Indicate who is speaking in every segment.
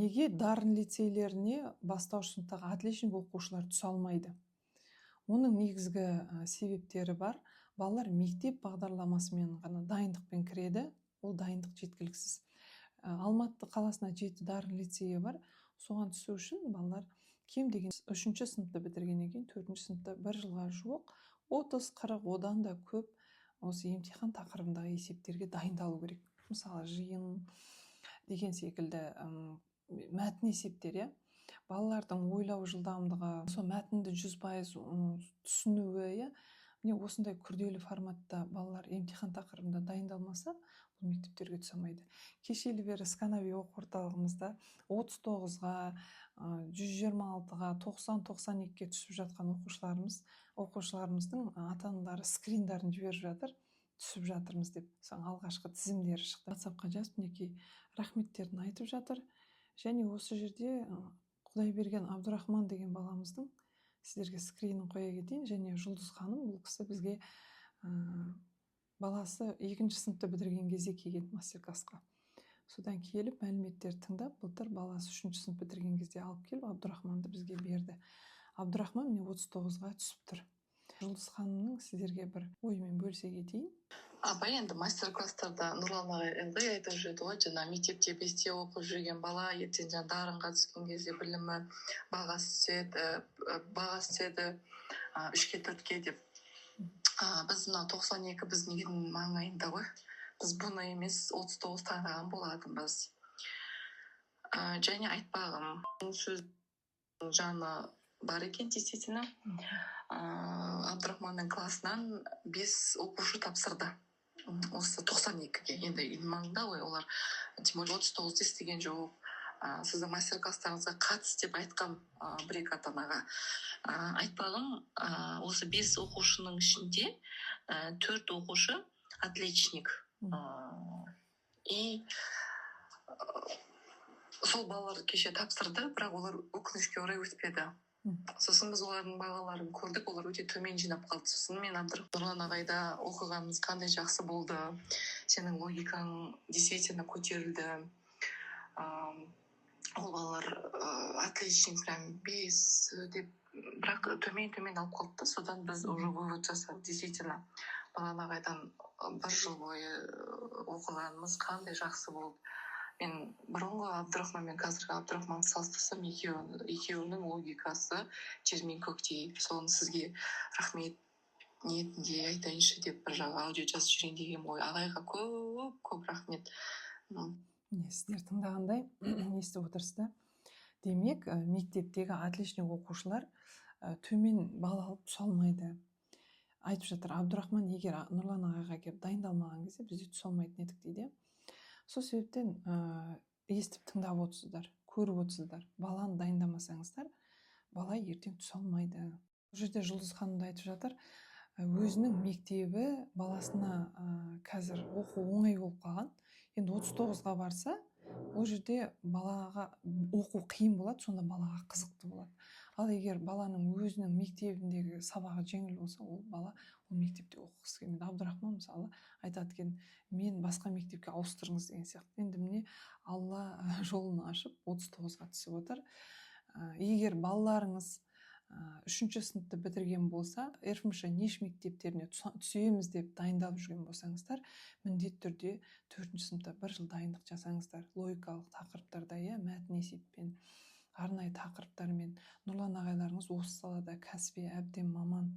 Speaker 1: Неге дарын лицейлеріне бастауыш сыныптағы отличник оқушылар түсе алмайды? Оның негізгі себептері бар. Балалар мектеп бағдарламасымен ғана дайындықпен кіреді, ол дайындық жеткіліксіз. Алматы қаласына 7 дарын лицейі бар. Соған түсу үшін балалар кем деген 3-ші сыныпты бітіргеннен кейін 4-ші сыныпта 1 жылға жуық 30-40 одан да көп осы емтихан тақырыбындағы есептерге дайындалу керек. Мысалы жиын деген секілді мәтін есептер, балалардың ойлау жылдамдығы, сол мәтінді 100% түсінуі, міне осындай күрделі форматта балалар емтихан тақырыбында дайындалмаса, бұл мектептерге түсе алмайды. Кешелі бері Сканави оқу орталығымызда 39-ға, 126-ға, 90-92-ге түсіп жатқан оқушыларымыздың ата-аналары скриндарын жіберіп жатыр, түсіп жатырмыз деп. Алғашқы тізімдері шықты. WhatsApp-қа жазып, мінекей рахметтерін айтып жатыр. Және осы жерде Құдайберген Абдурахман деген баламыздың сіздерге скринін қоя кетейін. Және Жұлдыз ханым, бұл кісі бізге баласы 2-ші сыныпты бітірген кезде келген мастер-классқа. Содан келіп мәліметтер тыңдап, былтыр баласы 3-ші сынып бітірген кезде алып келіп Абдурахманды бізге берді. Абдурахман міне 39-ға түсіп тұр. Жұлдыз ханымның сіздерге бір ойымен бөлісе кетейін.
Speaker 2: Апай, енді мастер-класстарда Нұрлан ағай айтып жүреді ғой, жаңа мектепте 5-те оқып жүрген бала ертең дарынға түскен кезде білімі бағасы түседі 3-ке 4-ке деп. Біз мына 92 біздің үйдің маңайында ғой. Біз бұны емес 39 таңдаған болатынбыз. Және айтпағым, сөз жаны бар екен, действительно. Абдурахманның классынан 5 оқушы тапсырды. Осы 92-ге, енді үйдің маңында ғой, олар тем более 39 естіген жоқ. Сіздің мастер-класстарыңызға қатыс деп айтқам бір-екі ата-анаға. Айтпағым, осы 5 оқушының ішінде 4 оқушы отличник. И сол балалар кеше тапсырды, бірақ олар өкінішке орай өтпеді. Сосын біз олардың бағаларын көрдік, олар өте төмен жинап қалды. Сосын мен Нұрлан ағайда оқығанымыз қандай жақсы болды, сенің логикаң действительно көтерілді. Ол балалар отличник прям 5 деп, бірақ төмен алып қалды. Содан біз уже вывод жасадық, действительно Нұрлан ағайдан 1 жыл бойы оқығанымыз қандай жақсы болды. Мен бұрынғы Абдурахман мен қазіргі Абдурахманды салыстырсам, екеуінің логикасы жер мен көктей. Соны сізге рахмет ниетінде айтайыншы деп бір аудио жазып жүрейін деген ғой. Ағайға көп рахмет.
Speaker 1: Сіздер тыңдағандай естіп отырсыздар. Демек, мектептегі отличник оқушылар төмен балл алып түсе алмайды. Айтып жатыр, Абдурахман егер Нұрлан ағайға келіп дайындалмаған кезде бізде түсе алмайтын едік дейді. Сол себептен естіп тыңдап отырсыздар, көріп отырсыздар. Баланы дайындамасаңыздар, бала ертең түсе алмайды. Бұл жерде Жұлдыз ханым да айтып жатыр, өзінің мектебі баласына қазір оқу оңай болып қалған. Енді 39-ға барса, ол жерде балаға оқу қиын болады, сонда балаға қызықты болады. Ал егер баланың өзінің мектебіндегі сабағы жеңіл болса, ол бала ол мектепте оқығысы келмейді. Абдурахман мысалы айтады екен, мен басқа мектепке ауыстырыңыз деген сияқты. Енді міне Алла жолын ашып 39-ға түсіп отыр. Егер балаларыңыз 3-ші сыныпты бітірген болса, РФМШ ниш мектептеріне түсеміз деп дайындалып жүрген болсаңыздар, міндетті түрде 4-ші сыныпта 1 жыл дайындық жасаңыздар. Логикалық тақырыптарда, мәтін есеппен, арнайы тақырыптармен. Нұрлан ағайларыңыз осы салада кәсіби әбден маман.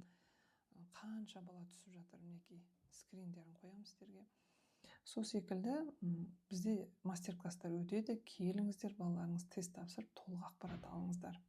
Speaker 1: Қанша бала түсіп жатыр, мінекей скриндерін қоямыз сіздерге. Сол секілді бізде мастер-класстар өтеді. Келіңіздер, балаларыңыз тест тапсырып, толық ақпарат алыңыздар.